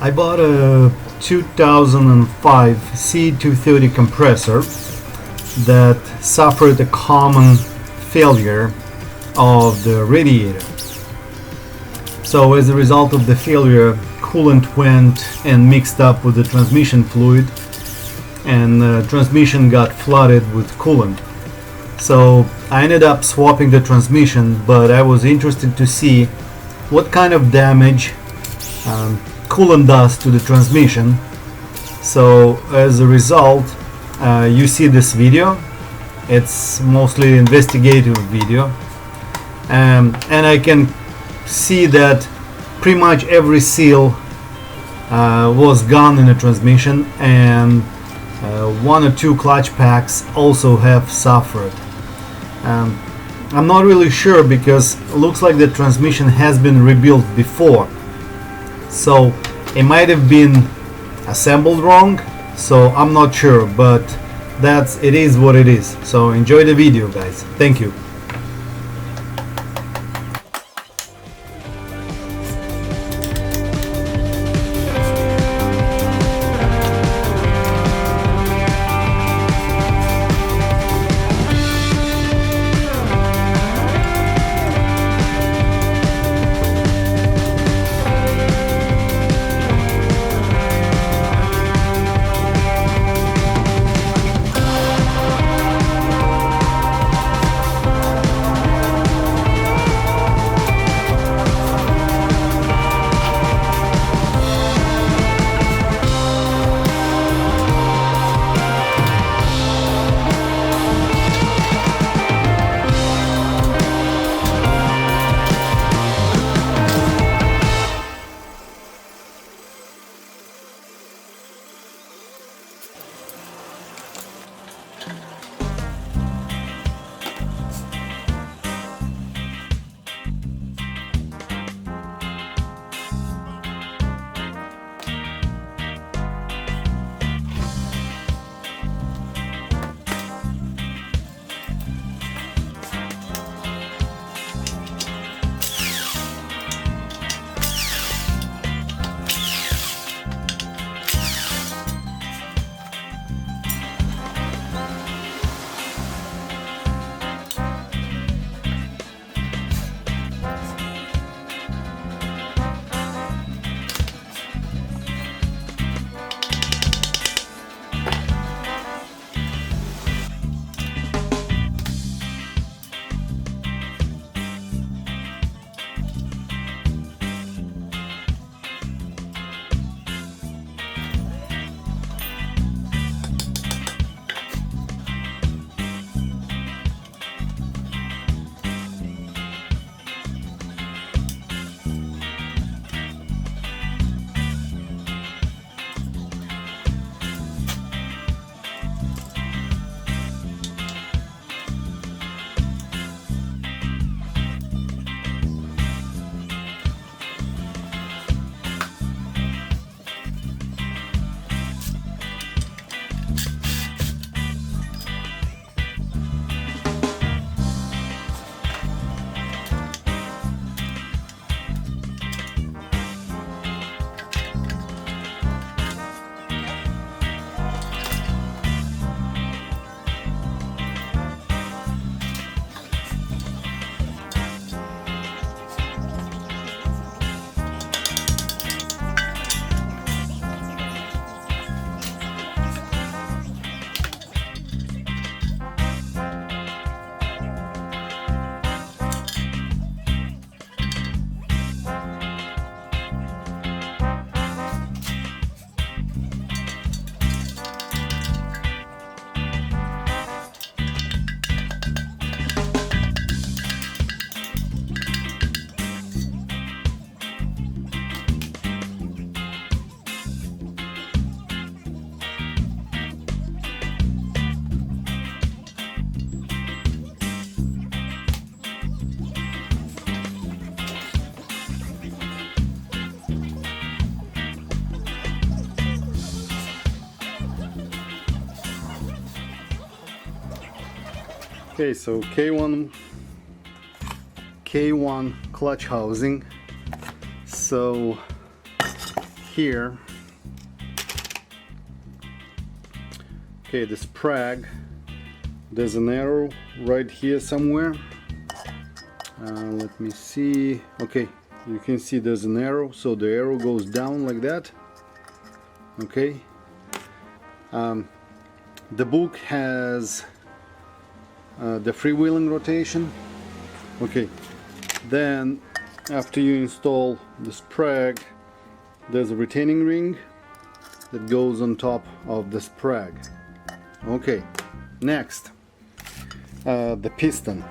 I bought a 2005 C230 compressor that suffered a common failure of the radiator. So as a result of the failure, coolant went and mixed up with the transmission fluid, and the transmission got flooded with coolant. So I ended up swapping the transmission, but I was interested to see what kind of damage coolant does to the transmission. So as a result, you see this video. It's mostly investigative video, and I can see that pretty much every seal was gone in the transmission, and one or two clutch packs also have suffered. I'm not really sure because it looks like the transmission has been rebuilt before, so it might have been assembled wrong, so I'm not sure, but it is what it is. So enjoy the video, guys. Thank you. Okay, so K1 clutch housing. So here. Okay, the sprag, there's an arrow right here somewhere. Let me see. Okay, you can see there's an arrow, so the arrow goes down like that. Okay, the book has the freewheeling rotation. Okay, then after you install the sprag, there's a retaining ring that goes on top of the sprag. Okay, next, the piston.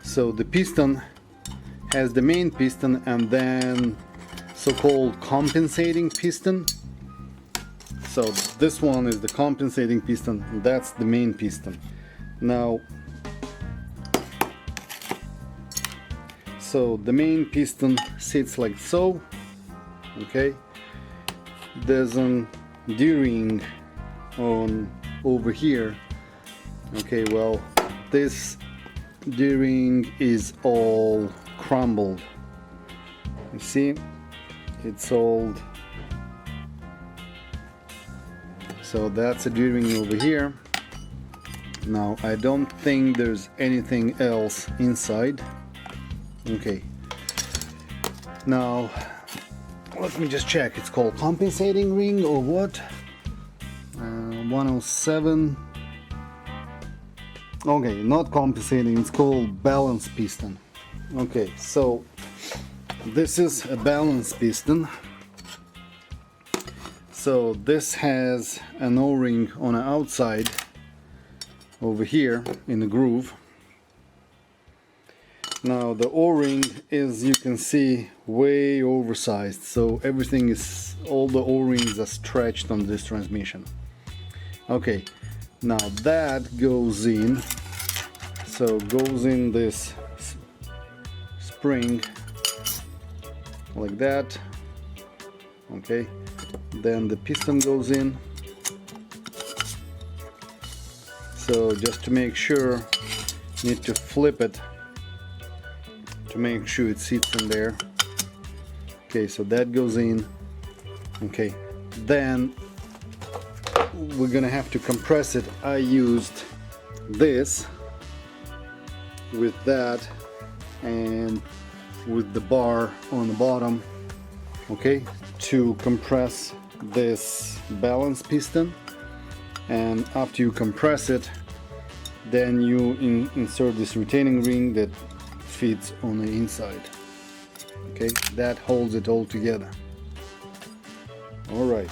So the piston has the main piston and then so-called compensating piston. So this one is the compensating piston, and that's the main piston. Now, so the main piston sits like so. Okay, there's an D-ring on over here. Okay, well, this D-ring is all crumbled. You see, it's old. So that's a D-ring over here. Now I don't think there's anything else inside. Okay, now let me just check. It's called compensating ring or what? 107. Okay, not compensating, it's called balance piston. Okay, so this is a balance piston. So this has an O-ring on the outside over here in the groove. Now the O-ring is, you can see, way oversized, so everything is, all the O-rings are stretched on this transmission. Okay, now that goes in, so goes in this spring like that. Okay, then the piston goes in. So just to make sure, you need to flip it to make sure it sits in there. Okay, so that goes in. Okay, then we're gonna have to compress it. I used this with that and with the bar on the bottom, okay, to compress this balance piston. And after you compress it, then you insert this retaining ring that fits on the inside. Okay, that holds it all together. All right.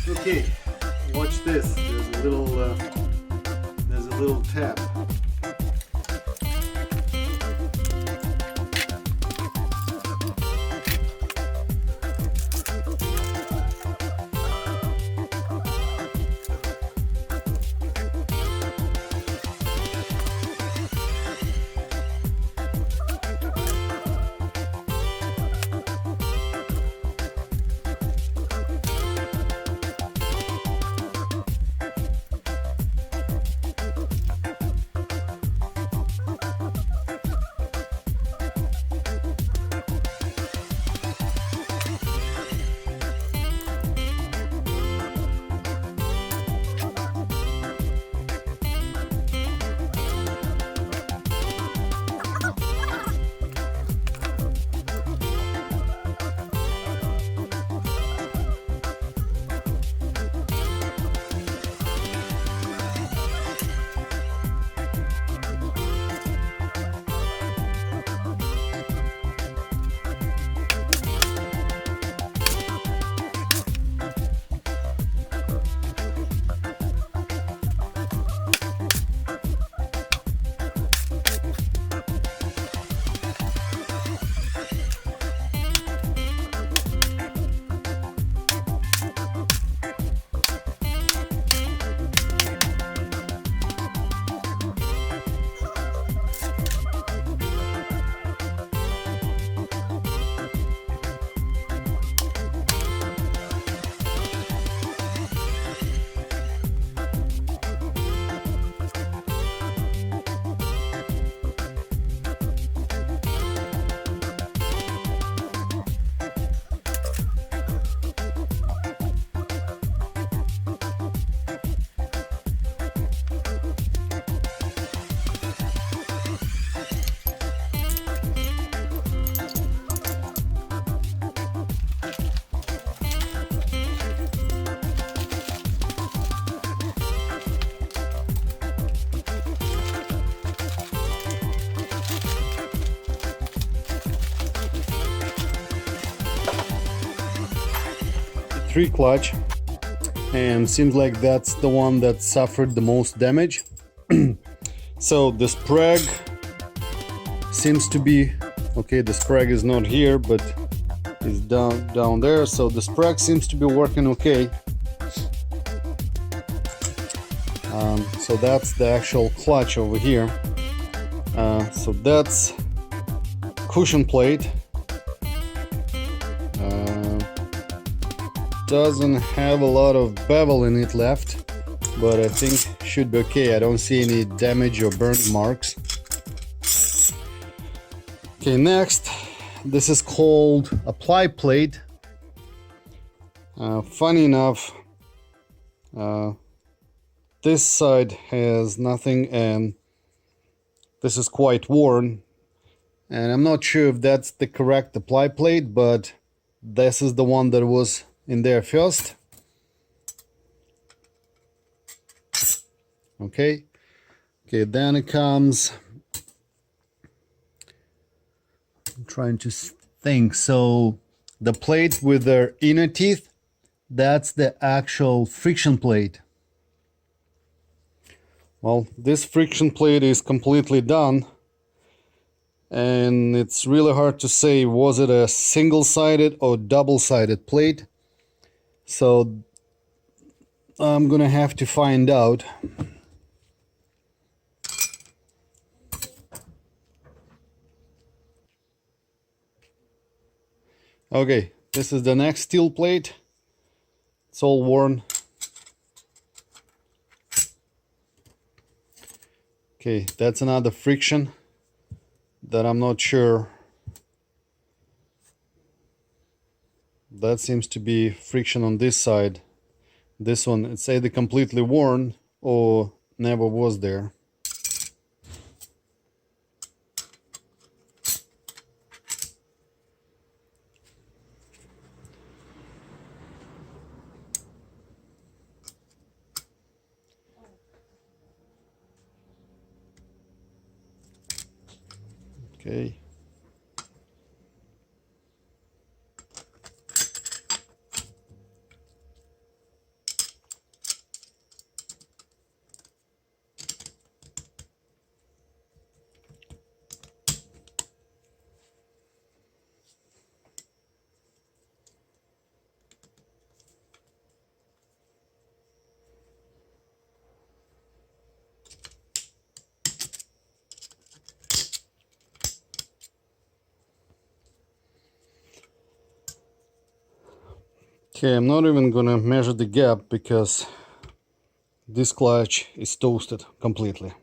Okay, watch this. There's a little tab. Three clutch, and seems like that's the one that suffered the most damage. So the sprag seems to be okay. The sprag is not here, but is down there. So the sprag seems to be working okay. So that's the actual clutch over here. So that's cushion plate. Doesn't have a lot of bevel in it left, but I think should be okay. I don't see any damage or burn marks. Okay, next, this is called apply plate. Funny enough, this side has nothing, and this is quite worn, and I'm not sure if that's the correct apply plate, but this is the one that was in there first. Okay, then it comes, I'm trying to think. So the plate with their inner teeth, that's the actual friction plate. Well, this friction plate is completely done, and it's really hard to say, was it a single-sided or double-sided plate? So I'm gonna have to find out. Okay, this is the next steel plate. It's all worn. Okay, that's another friction that I'm not sure. That seems to be friction on this side. This one, it's either completely worn or never was there. Okay. Okay, I'm not even gonna measure the gap because this clutch is toasted completely.